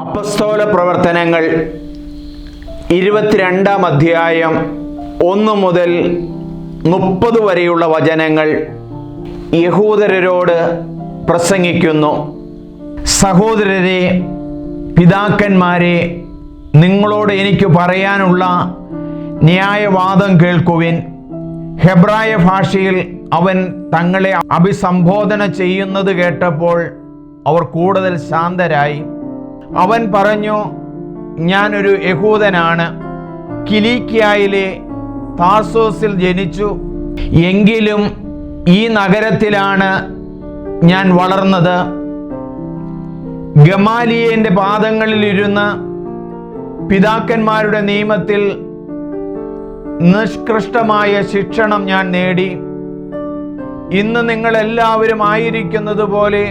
അപ്പസ്തോല പ്രവർത്തനങ്ങൾ 22-ാം അധ്യായം 1 മുതൽ 30 വരെയുള്ള വചനങ്ങൾ യഹൂദരോട് പ്രസംഗിക്കുന്നു. സഹോദരരെ, പിതാക്കന്മാരെ, നിങ്ങളോട് എനിക്ക് പറയാനുള്ള ന്യായവാദം കേൾക്കുവിൻ. ഹെബ്രായ ഭാഷയിൽ അവൻ തങ്ങളെ അഭിസംബോധന ചെയ്യുന്നത് കേട്ടപ്പോൾ അവർ കൂടുതൽ ശാന്തരായി. അവൻ പറഞ്ഞു, ഞാനൊരു യഹൂദനാണ്, കിലിക്കിയായിലെ താർസോസിൽ ജനിച്ചു. എങ്കിലും ഈ നഗരത്തിലാണ് ഞാൻ വളർന്നത്. ഗമാലിയേലിന്റെ പാദങ്ങളിലിരുന്ന് പിതാക്കന്മാരുടെ നിയമത്തിൽ നിഷ്കൃഷ്ടമായ ശിക്ഷണം ഞാൻ നേടി. ഇന്ന് നിങ്ങളെല്ലാവരും ആയിരിക്കുന്നത് പോലെ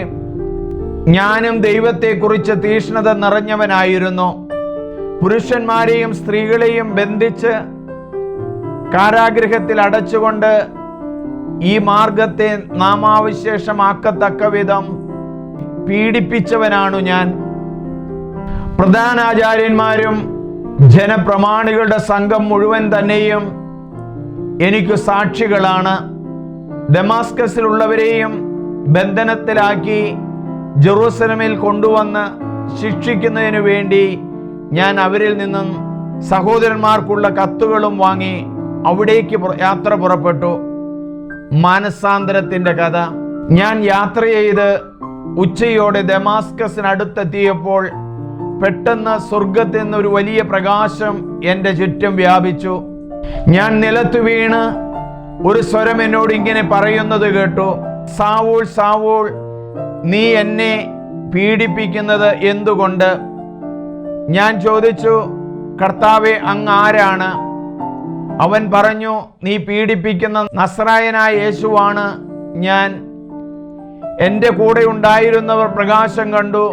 ഞാനും ദൈവത്തെക്കുറിച്ച് തീക്ഷ്ണത നിറഞ്ഞവനായിരുന്നു. പുരുഷന്മാരെയും സ്ത്രീകളെയും ബന്ധിച്ച് കാരാഗൃഹത്തിൽ അടച്ചുകൊണ്ട് ഈ മാർഗത്തെ നാമാവിശേഷമാക്കത്തക്ക വിധം പീഡിപ്പിച്ചവനാണു ഞാൻ. പ്രധാനാചാര്യന്മാരും ജനപ്രമാണികളുടെ സംഘം മുഴുവൻ തന്നെയും എനിക്ക് സാക്ഷികളാണ്. ദമാസ്കസിലുള്ളവരെയും ബന്ധനത്തിലാക്കി ജെറൂസലമിൽ കൊണ്ടുവന്ന് ശിക്ഷിക്കുന്നതിനു വേണ്ടി ഞാൻ അവരിൽ നിന്നും സഹോദരന്മാർക്കുള്ള കത്തുകളും വാങ്ങി അവിടേക്ക് യാത്ര പുറപ്പെട്ടു. മാനസാന്തരത്തിന്റെ കഥ. ഞാൻ യാത്ര ചെയ്ത് ഉച്ചയോടെ ദമാസ്കസിനടുത്തെത്തിയപ്പോൾ പെട്ടെന്ന് സ്വർഗത്തിൽ നിന്ന് ഒരു വലിയ പ്രകാശം എൻ്റെ ചുറ്റും വ്യാപിച്ചു. ഞാൻ നിലത്തു വീണ് ഒരു സ്വരം എന്നോട് ഇങ്ങനെ പറയുന്നത് കേട്ടു, സാവൂൾ, സാവൂൾ, നീ എന്നെ പീഡിപ്പിക്കുന്നത് എന്തുകൊണ്ട്? ഞാൻ ചോദിച്ചു, കർത്താവേ, അങ്ങ് ആരാണ്? അവൻ പറഞ്ഞു, നീ പീഡിപ്പിക്കുന്ന നസ്രായനായ യേശുവാണ് ഞാൻ. എൻ്റെ കൂടെ ഉണ്ടായിരുന്നവർ പ്രകാശം കണ്ടു,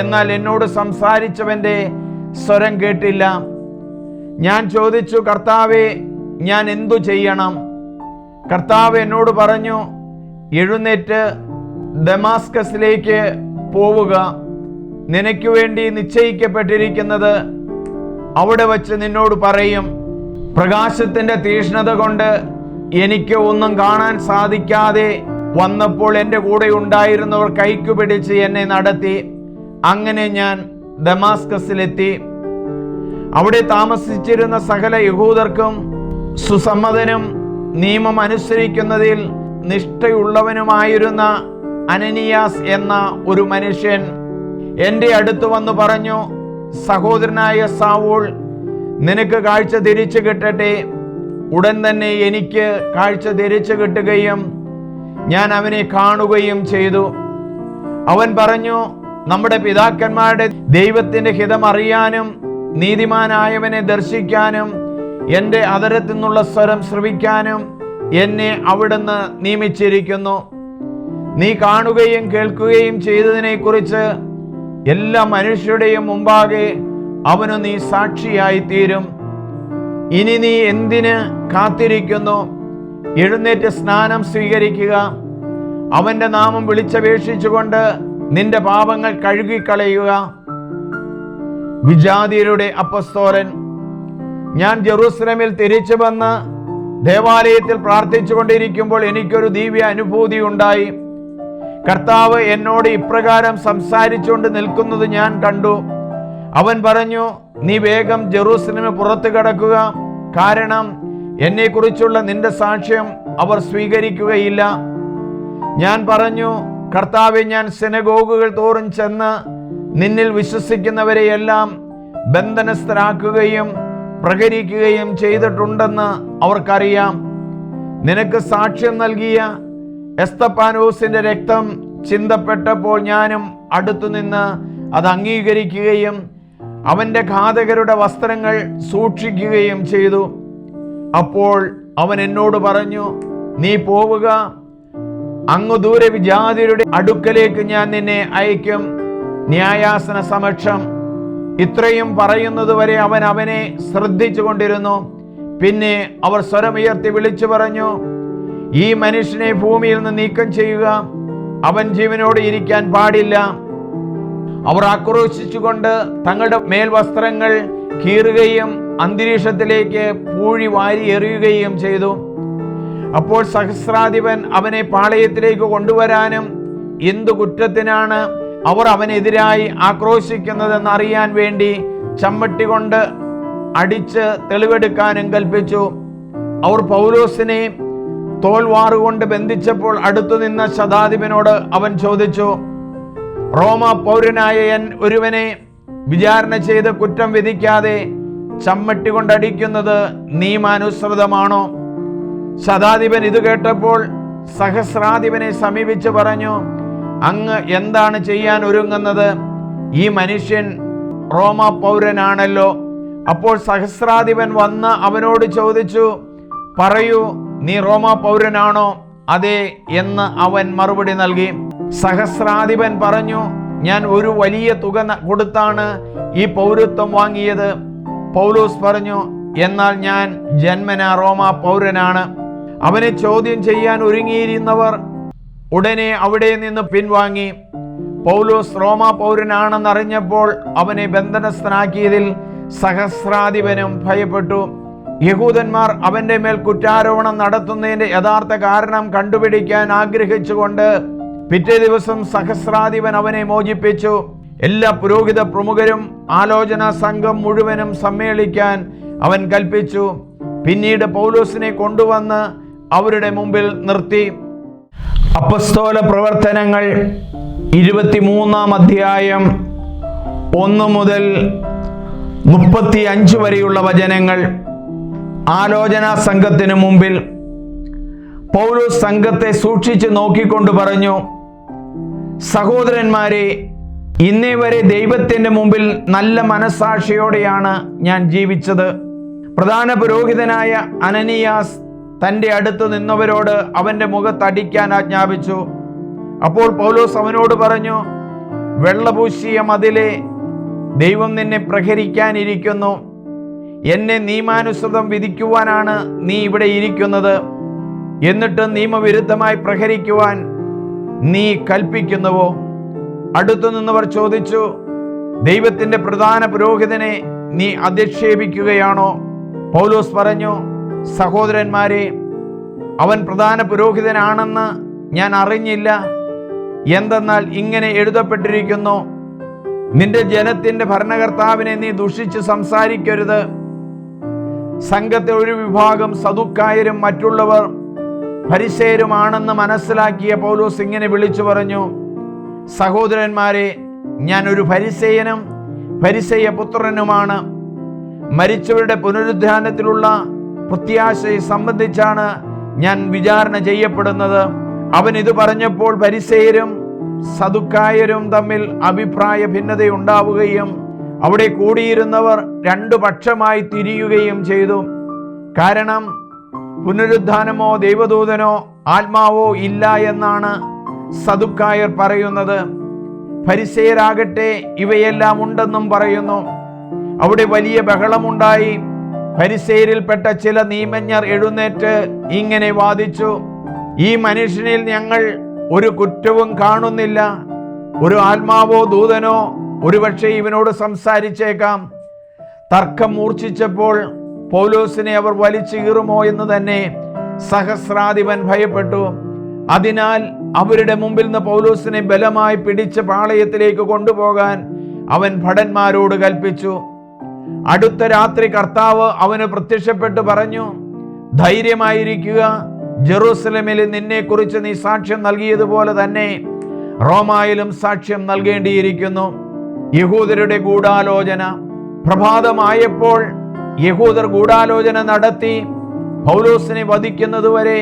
എന്നാൽ എന്നോട് സംസാരിച്ചവൻ്റെ സ്വരം കേട്ടില്ല. ഞാൻ ചോദിച്ചു, കർത്താവേ, ഞാൻ എന്തു ചെയ്യണം? കർത്താവ് എന്നോട് പറഞ്ഞു, എഴുന്നേറ്റ് ദമാസ്കസിലേക്ക് പോവുക. നിനക്ക് വേണ്ടി നിശ്ചയിക്കപ്പെട്ടിരിക്കുന്നത് അവിടെ വച്ച് നിന്നോട് പറയും. പ്രകാശത്തിന്റെ തീക്ഷ്ണത കൊണ്ട് എനിക്ക് ഒന്നും കാണാൻ സാധിക്കാതെ വന്നപ്പോൾ എൻ്റെ കൂടെ ഉണ്ടായിരുന്നവർ കൈക്കു പിടിച്ച് എന്നെ നടത്തി. അങ്ങനെ ഞാൻ ദമാസ്കസിലെത്തി. അവിടെ താമസിച്ചിരുന്ന സകല യഹൂദർക്കും സുസമ്മതനും നിയമം അനുസരിക്കുന്നതിൽ നിഷ്ഠയുള്ളവനുമായിരുന്ന അനനിയാസ് എന്ന ഒരു മനുഷ്യൻ എൻ്റെ അടുത്ത് വന്ന് പറഞ്ഞു, സഹോദരനായ സാവൂൾ, നിനക്ക് കാഴ്ച തിരിച്ചു കിട്ടട്ടെ. ഉടൻ തന്നെ എനിക്ക് കാഴ്ച തിരിച്ചു കിട്ടുകയും ഞാൻ അവനെ കാണുകയും ചെയ്തു. അവൻ പറഞ്ഞു, നമ്മുടെ പിതാക്കന്മാരുടെ ദൈവത്തിന്റെ ഹിതം അറിയാനും നീതിമാനായവനെ ദർശിക്കാനും എൻ്റെ അധരത്തിൽ നിന്നുള്ള സ്വരം ശ്രവിക്കാനും എന്നെ അവിടുന്ന് നിയമിച്ചിരിക്കുന്നു. നീ കാണുകയും കേൾക്കുകയും ചെയ്തതിനെക്കുറിച്ച് എല്ലാ മനുഷ്യരുടെയും മുമ്പാകെ അവനു നീ സാക്ഷിയായി തീരും. ഇനി നീ എന്തിന് കാത്തിരിക്കുന്നു? എഴുന്നേറ്റ് സ്നാനം സ്വീകരിക്കുക. അവന്റെ നാമം വിളിച്ചപേക്ഷിച്ചുകൊണ്ട് നിന്റെ പാപങ്ങൾ കഴുകിക്കളയുക. വിജാതിയരുടെ അപ്പസ്തോലൻ. ഞാൻ ജെറൂസലമിൽ തിരിച്ചു വന്ന് ദേവാലയത്തിൽ പ്രാർത്ഥിച്ചു കൊണ്ടിരിക്കുമ്പോൾ എനിക്കൊരു ദിവ്യ അനുഭൂതി ഉണ്ടായി. കർത്താവ് എന്നോട് ഇപ്രകാരം സംസാരിച്ചുകൊണ്ട് നിൽക്കുന്നത് ഞാൻ കണ്ടു. അവൻ പറഞ്ഞു, നീ വേഗം ജെറൂസലമിന് പുറത്തു കടക്കുക. കാരണം എന്നെക്കുറിച്ചുള്ള നിന്റെ സാക്ഷ്യം അവർ സ്വീകരിക്കുകയില്ല. ഞാൻ പറഞ്ഞു, കർത്താവെ, ഞാൻ സിനഗോഗുകൾ തോറും ചെന്ന് നിന്നിൽ വിശ്വസിക്കുന്നവരെയെല്ലാം ബന്ധനസ്ഥരാക്കുകയും പ്രഹരിക്കുകയും ചെയ്തിട്ടുണ്ടെന്ന് അവർക്കറിയാം. നിനക്ക് സാക്ഷ്യം നൽകിയ എസ്തപ്പാനോസിന്റെ രക്തം ചിന്തപ്പെട്ടപ്പോൾ ഞാനും അടുത്തുനിന്ന് അത് അംഗീകരിക്കുകയും അവന്റെ ഘാതകരുടെ വസ്ത്രങ്ങൾ സൂക്ഷിക്കുകയും ചെയ്തു. അപ്പോൾ അവൻ എന്നോട് പറഞ്ഞു, നീ പോവുക. അങ്ങു ദൂരെ വിജാതിയരുടെ അടുക്കലേക്ക് ഞാൻ നിന്നെ അയക്കും, ന്യായാസന സമക്ഷം. ഇത്രയും പറയുന്നത് വരെ അവൻ അവനെ ശ്രദ്ധിച്ചു കൊണ്ടിരുന്നു. പിന്നെ അവർ സ്വരമുയർത്തി വിളിച്ചു പറഞ്ഞു, ഈ മനുഷ്യനെ ഭൂമിയിൽ നിന്ന് നീക്കം ചെയ്യുക, അവൻ ജീവനോടെ ഇരിക്കാൻ പാടില്ല. അവർ ആക്രോശിച്ചുകൊണ്ട് തങ്ങളുടെ മേൽവസ്ത്രങ്ങൾ കീറുകയും അന്തരീക്ഷത്തിലേക്ക് പൂഴി വാരി എറിയുകയും ചെയ്തു. അപ്പോൾ സഹസ്രാധിപൻ അവനെ പാളയത്തിലേക്ക് കൊണ്ടുവരാനും എന്തു കുറ്റത്തിനാണ് അവർ അവനെതിരായി ആക്രോശിക്കുന്നതെന്ന് അറിയാൻ വേണ്ടി ചമ്മട്ടി കൊണ്ട് അടിച്ച് തെളിവെടുക്കാനും കൽപ്പിച്ചു. അവർ പൗലോസിനെ തോൽവാറുകൊണ്ട് ബന്ധിച്ചപ്പോൾ അടുത്തു നിന്ന ശതാധിപനോട് അവൻ ചോദിച്ചു, റോമ പൗരനായ ഒരുവനെ വിചാരണ ചെയ്ത് കുറ്റം വിധിക്കാതെ ചമ്മട്ടി കൊണ്ടടിക്കുന്നത് നിയമാനുസൃതമാണോ? ശതാധിപൻ ഇത് കേട്ടപ്പോൾ സഹസ്രാധിപനെ സമീപിച്ച് പറഞ്ഞു, അങ്ങ് എന്താണ് ചെയ്യാൻ ഒരുങ്ങുന്നത്? ഈ മനുഷ്യൻ റോമ പൗരനാണല്ലോ. അപ്പോൾ സഹസ്രാധിപൻ വന്ന് അവനോട് ചോദിച്ചു, പറയൂ, നീ റോമ പൗരനാണോ? അതെ എന്ന് അവൻ മറുപടി നൽകി. സഹസ്രാധിപൻ പറഞ്ഞു, ഞാൻ ഒരു വലിയ തുക കൊടുത്താണ് ഈ പൗരത്വം വാങ്ങിയത്. പൗലോസ് പറഞ്ഞു, എന്നാൽ ഞാൻ ജന്മനാ റോമ പൗരനാണ്. അവനെ ചോദ്യം ചെയ്യാൻ ഒരുങ്ങിയിരുന്നവർ ഉടനെ അവിടെ നിന്ന് പിൻവാങ്ങി. പൗലോസ് റോമ പൗരനാണെന്നറിഞ്ഞപ്പോൾ അവനെ ബന്ധനസ്ഥനാക്കിയതിൽ സഹസ്രാധിപനും ഭയപ്പെട്ടു. യഹൂദന്മാർ അവന്റെ മേൽ കുറ്റാരോപണം നടത്തുന്നതിന്റെ യഥാർത്ഥ കാരണം കണ്ടുപിടിക്കാൻ ആഗ്രഹിച്ചുകൊണ്ട് പിറ്റേ ദിവസം സഹസ്രാധിപൻ അവനെ മോചിപ്പിച്ചു. എല്ലാ പുരോഹിത പ്രമുഖരും ആലോചനാ സംഘം മുഴുവനും സമ്മേളിക്കാൻ അവൻ കൽപ്പിച്ചു. പിന്നീട് പൗലോസിനെ കൊണ്ടുവന്ന് അവരുടെ മുമ്പിൽ നിർത്തി. അപ്പസ്തോല പ്രവർത്തനങ്ങൾ 23-ാം അധ്യായം 1 മുതൽ 35 വരെയുള്ള വചനങ്ങൾ. ആലോചനാ സംഘത്തിന് മുമ്പിൽ പൗലോസ് സംഘത്തെ സൂക്ഷിച്ചു നോക്കിക്കൊണ്ട് പറഞ്ഞു, സഹോദരന്മാരെ, ഇന്നേ വരെ ദൈവത്തിൻ്റെ മുമ്പിൽ നല്ല മനസ്സാക്ഷിയോടെയാണ് ഞാൻ ജീവിച്ചത്. പ്രധാന പുരോഹിതനായ അനനിയാസ് തൻ്റെ അടുത്ത് നിന്നവരോട് അവൻ്റെ മുഖത്തടിക്കാൻ ആജ്ഞാപിച്ചു. അപ്പോൾ പൗലോസ് അവനോട് പറഞ്ഞു, വെള്ളപൂശിയ മതിലേ, ദൈവം നിന്നെ പ്രഹരിക്കാനിരിക്കുന്നു. എന്നെ നിയമാനുസൃതം വിധിക്കുവാനാണ് നീ ഇവിടെ ഇരിക്കുന്നത്. എന്നിട്ട് നിയമവിരുദ്ധമായി പ്രഹരിക്കുവാൻ നീ കൽപ്പിക്കുന്നുവോ? അടുത്തു നിന്നവർ ചോദിച്ചു, ദൈവത്തിൻ്റെ പ്രധാന പുരോഹിതനെ നീ അധിക്ഷേപിക്കുകയാണോ? പൗലോസ് പറഞ്ഞു, സഹോദരന്മാരെ, അവൻ പ്രധാന പുരോഹിതനാണെന്ന് ഞാൻ അറിഞ്ഞില്ല. എന്തെന്നാൽ ഇങ്ങനെ എഴുതപ്പെട്ടിരിക്കുന്നു, നിന്റെ ജനത്തിൻ്റെ ഭരണകർത്താവിനെ നീ ദുഷിച്ച് സംസാരിക്കരുത്. സംഘത്തെ ഒരു വിഭാഗം സദുക്കായരും മറ്റുള്ളവർ ഫരിസേയരുമാണെന്ന് മനസ്സിലാക്കിയ പൗലോസ് ഇങ്ങനെ വിളിച്ചു പറഞ്ഞു, സഹോദരന്മാരെ, ഞാൻ ഒരു ഫരിസേയനും ഫരിസേയ പുത്രനുമാണ്. മരിച്ചവരുടെ പുനരുദ്ധാനത്തിലുള്ള പ്രത്യാശയെ സംബന്ധിച്ചാണ് ഞാൻ വിചാരണ ചെയ്യപ്പെടുന്നത്. അവൻ ഇത് പറഞ്ഞപ്പോൾ ഫരിസേയരും സദുക്കായരും തമ്മിൽ അഭിപ്രായ ഭിന്നതയുണ്ടാവുകയും അവിടെ കൂടിയിരുന്നവർ 2 പക്ഷമായി തിരിയുകയും ചെയ്തു. കാരണം പുനരുദ്ധാനമോ ദൈവദൂതനോ ആത്മാവോ ഇല്ല എന്നാണ് സദുക്കായർ പറയുന്നത്. ഫരിസേയരാകട്ടെ ഇവയെല്ലാം ഉണ്ടെന്നും പറയുന്നു. അവിടെ വലിയ ബഹളമുണ്ടായി. ഫരിസേയരിൽപ്പെട്ട ചില നിയമജ്ഞർ എഴുന്നേറ്റ് ഇങ്ങനെ വാദിച്ചു, ഈ മനുഷ്യനിൽ ഞങ്ങൾ ഒരു കുറ്റവും കാണുന്നില്ല. ഒരു ആത്മാവോ ദൂതനോ ഒരുപക്ഷെ ഇവനോട് സംസാരിച്ചേക്കാം. തർക്കം മൂർച്ഛിച്ചപ്പോൾ പൗലോസിനെ അവർ വലിച്ചു കീറുമോ എന്ന് തന്നെ സഹസ്രാധിപൻ ഭയപ്പെട്ടു. അതിനാൽ അവരുടെ മുമ്പിൽ നിന്ന് പൗലോസിനെ ബലമായി പിടിച്ച് പാളയത്തിലേക്ക് കൊണ്ടുപോകാൻ അവൻ ഭടന്മാരോട് കൽപ്പിച്ചു. അടുത്ത രാത്രി കർത്താവ് അവന് പ്രത്യക്ഷപ്പെട്ട് പറഞ്ഞു, ധൈര്യമായിരിക്കുക, ജെറൂസലേമിൽ നിന്നെക്കുറിച്ച് നീ സാക്ഷ്യം നൽകിയതുപോലെ തന്നെ റോമായിലും സാക്ഷ്യം നൽകേണ്ടിയിരിക്കുന്നു. യഹൂദരുടെ ഗൂഢാലോചന. പ്രഭാതമായപ്പോൾ യഹൂദർ ഗൂഢാലോചന നടത്തി പൗലോസിനെ വധിക്കുന്നതുവരെ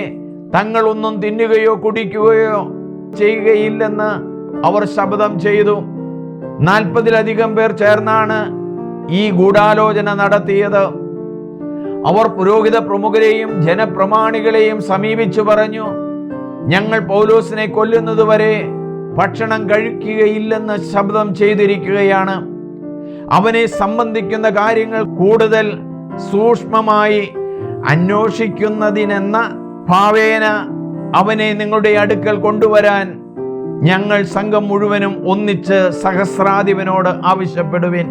തങ്ങളൊന്നും തിന്നുകയോ കുടിക്കുകയോ ചെയ്യുകയില്ലെന്ന് അവർ ശപഥം ചെയ്തു. 40-ലധികം പേർ ചേർന്നാണ് ഈ ഗൂഢാലോചന നടത്തിയത്. അവർ പുരോഹിത പ്രമുഖരെയും ജനപ്രമാണികളെയും സമീപിച്ചു പറഞ്ഞു, ഞങ്ങൾ പൗലോസിനെ കൊല്ലുന്നതുവരെ ഭക്ഷണം കഴിക്കുകയില്ലെന്ന് ശപഥം ചെയ്തിരിക്കുകയാണ്. അവനെ സംബന്ധിക്കുന്ന കാര്യങ്ങൾ കൂടുതൽ സൂക്ഷ്മമായി അന്വേഷിക്കുന്നതിനെന്ന ഭാവേന അവനെ നിങ്ങളുടെ അടുക്കൽ കൊണ്ടുവരാൻ ഞങ്ങൾ സംഘം മുഴുവനും ഒന്നിച്ച് സഹസ്രാധിപനോട് ആവശ്യപ്പെടുവിൻ.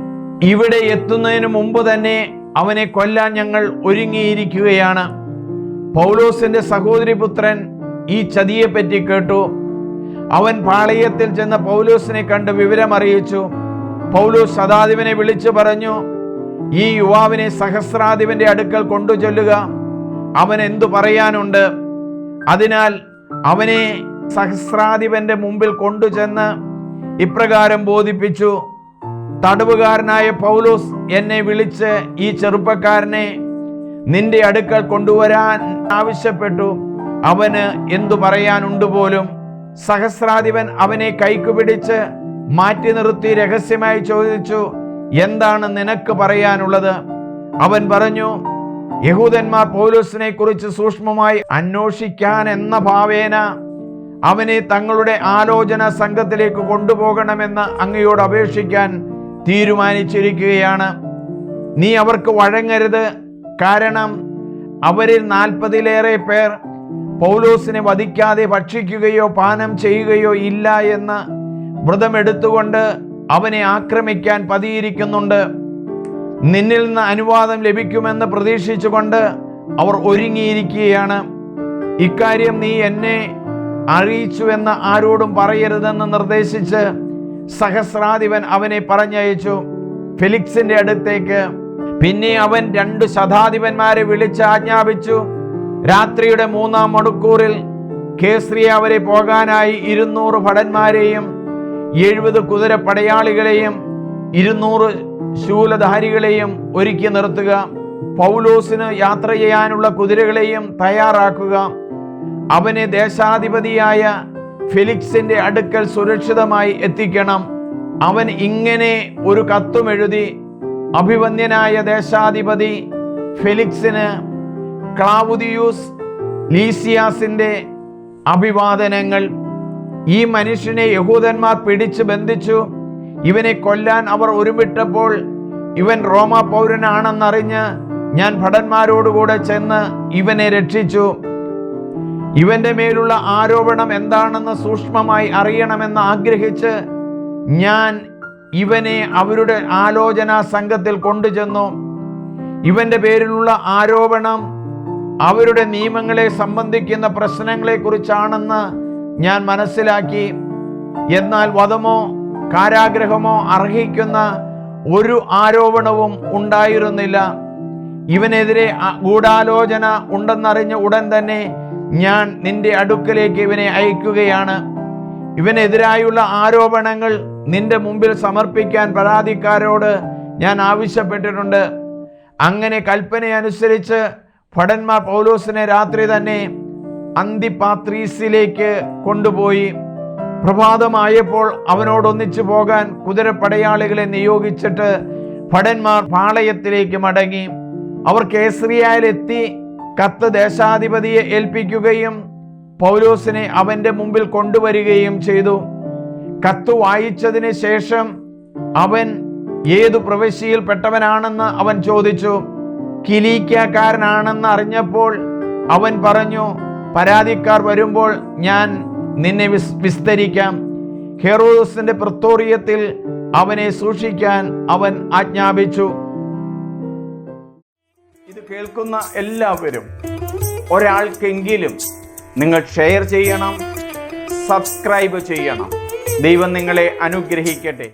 ഇവിടെ എത്തുന്നതിന് മുമ്പ് തന്നെ അവനെ കൊല്ലാൻ ഞങ്ങൾ ഒരുങ്ങിയിരിക്കുകയാണ്. പൗലോസിന്റെ സഹോദരിപുത്രൻ ഈ ചതിയെപ്പറ്റി കേട്ടു. അവൻ പാളയത്തിൽ ചെന്ന് പൗലോസിനെ കണ്ട് വിവരമറിയിച്ചു. പൗലോസ് ശതാധിപനെ വിളിച്ചു പറഞ്ഞു, ഈ യുവാവിനെ സഹസ്രാധിപന്റെ അടുക്കൽ കൊണ്ടുചൊല്ലുക, അവൻ എന്തു പറയാനുണ്ട്? അതിനാൽ അവനെ സഹസ്രാധിപന്റെ മുമ്പിൽ കൊണ്ടുചെന്ന് ഇപ്രകാരം ബോധിപ്പിച്ചു, തടവുകാരനായ പൗലോസ് എന്നെ വിളിച്ച് ഈ ചെറുപ്പക്കാരനെ നിന്റെ അടുക്കൽ കൊണ്ടുവരാൻ ആവശ്യപ്പെട്ടു. അവന് എന്തു പറയാനുണ്ട് പോലും. സഹസ്രാധിപൻ അവനെ കൈക്കുപിടിച്ച് മാറ്റി നിർത്തി രഹസ്യമായി ചോദിച്ചു, എന്താണ് നിനക്ക് പറയാനുള്ളത്? അവൻ പറഞ്ഞു, യഹൂദന്മാർ പൗലോസിനെ കുറിച്ച് സൂക്ഷ്മമായി അന്വേഷിക്കാൻ എന്ന ഭാവേന അവനെ തങ്ങളുടെ ആലോചന സംഘത്തിലേക്ക് കൊണ്ടുപോകണമെന്ന് അങ്ങയോട് അപേക്ഷിക്കാൻ തീരുമാനിച്ചിരിക്കുകയാണ്. നീ അവർക്ക് വഴങ്ങരുത്. കാരണം അവരിൽ 40-ലേറെ പേർ പൗലോസിനെ വധിക്കാതെ ഭക്ഷിക്കുകയോ പാനം ചെയ്യുകയോ ഇല്ല എന്ന് വ്രതമെടുത്തുകൊണ്ട് അവനെ ആക്രമിക്കാൻ പതിയിരിക്കുന്നുണ്ട്. നിന്നിൽ നിന്ന് അനുവാദം ലഭിക്കുമെന്ന് പ്രതീക്ഷിച്ചുകൊണ്ട് അവർ ഒരുങ്ങിയിരിക്കുകയാണ്. ഇക്കാര്യം നീ എന്നെ അറിയിച്ചുവെന്ന് ആരോടും പറയരുതെന്ന് നിർദ്ദേശിച്ച് സഹസ്രാധിപൻ അവനെ പറഞ്ഞയച്ചു ഫെലിക്സിന്റെ അടുത്തേക്ക്. പിന്നെ അവൻ 2 ശതാധിപന്മാരെ വിളിച്ച് ആജ്ഞാപിച്ചു, രാത്രിയുടെ 3-ാം മണിക്കൂറിൽ കേസ്രിയ വരെ പോകാനായി 200 ഭടന്മാരെയും 70 കുതിര പടയാളികളെയും 200 ശൂലധാരികളെയും ഒരുക്കി നിർത്തുക. പൗലോസിന് യാത്ര ചെയ്യാനുള്ള കുതിരകളെയും തയ്യാറാക്കുക. അവനെ ദേശാധിപതിയായ ഫെലിക്സിന്റെ അടുക്കൽ സുരക്ഷിതമായി എത്തിക്കണം. അവൻ ഇങ്ങനെ ഒരു കത്തും എഴുതി, അഭിവന്ദ്യനായ ദേശാധിപതി ഫെലിക്സിന് ക്ലാവുദിയൂസ് ലീസിയാസിന്റെ അഭിവാദനങ്ങൾ. ഈ മനുഷ്യനെ യഹൂദന്മാർ പിടിച്ച് ബന്ധിച്ചു. ഇവനെ കൊല്ലാൻ അവർ ഒരുമിട്ടപ്പോൾ ഇവൻ റോമാ പൗരനാണെന്നറിഞ്ഞ് ഞാൻ ഭടന്മാരോടുകൂടെ ചെന്ന് ഇവനെ രക്ഷിച്ചു. ഇവന്റെ മേലുള്ള ആരോപണം എന്താണെന്ന് സൂക്ഷ്മമായി അറിയണമെന്ന് ആഗ്രഹിച്ച് ഞാൻ ഇവനെ അവരുടെ ആലോചനാ സംഘത്തിൽ കൊണ്ടുചെന്നു. ഇവന്റെ പേരിലുള്ള ആരോപണം അവരുടെ നിയമങ്ങളെ സംബന്ധിക്കുന്ന പ്രശ്നങ്ങളെ കുറിച്ചാണെന്ന് ഞാൻ മനസ്സിലാക്കി. എന്നാൽ വധമോ കാരാഗ്രഹമോ അർഹിക്കുന്ന ഒരു ആരോപണവും ഉണ്ടായിരുന്നില്ല. ഇവനെതിരെ ഗൂഢാലോചന ഉണ്ടെന്നറിഞ്ഞ ഉടൻ തന്നെ ഞാൻ നിന്റെ അടുക്കലേക്ക് ഇവനെ അയക്കുകയാണ്. ഇവനെതിരായുള്ള ആരോപണങ്ങൾ നിന്റെ മുമ്പിൽ സമർപ്പിക്കാൻ പരാതിക്കാരോട് ഞാൻ ആവശ്യപ്പെട്ടിട്ടുണ്ട്. അങ്ങനെ കൽപ്പനയനുസരിച്ച് ഭടന്മാർ പൗലോസിനെ രാത്രി തന്നെ അന്തിപാത്രീസിലേക്ക് കൊണ്ടുപോയി. പ്രഭാതമായപ്പോൾ അവനോടൊന്നിച്ചു പോകാൻ കുതിരപ്പടയാളികളെ നിയോഗിച്ചിട്ട് ഭടന്മാർ പാളയത്തിലേക്ക് മടങ്ങി. അവർ കേസറിയയിലെത്തി കത്ത് ദേശാധിപതിയെ ഏൽപ്പിക്കുകയും പൗലോസിനെ അവന്റെ മുമ്പിൽ കൊണ്ടുവരികയും ചെയ്തു. കത്ത് വായിച്ചതിന് ശേഷം അവൻ ഏതു പ്രവിശ്യയിൽ പെട്ടവനാണെന്ന് അവൻ ചോദിച്ചു. കിലീക്യക്കാരനാണെന്ന് അറിഞ്ഞപ്പോൾ അവൻ പറഞ്ഞു, പരാതിക്കാർ വരുമ്പോൾ ഞാൻ നിന്നെ വിസ്തരിക്കാം. ഹെറോദസിന്റെ പ്രത്തോറിയത്തിൽ അവനെ സൂക്ഷിക്കാൻ അവൻ ആജ്ഞാപിച്ചു. ഇത് കേൾക്കുന്ന എല്ലാവരും ഒരാൾക്കെങ്കിലും നിങ്ങൾ ഷെയർ ചെയ്യണം, സബ്സ്ക്രൈബ് ചെയ്യണം. ദൈവം നിങ്ങളെ അനുഗ്രഹിക്കട്ടെ.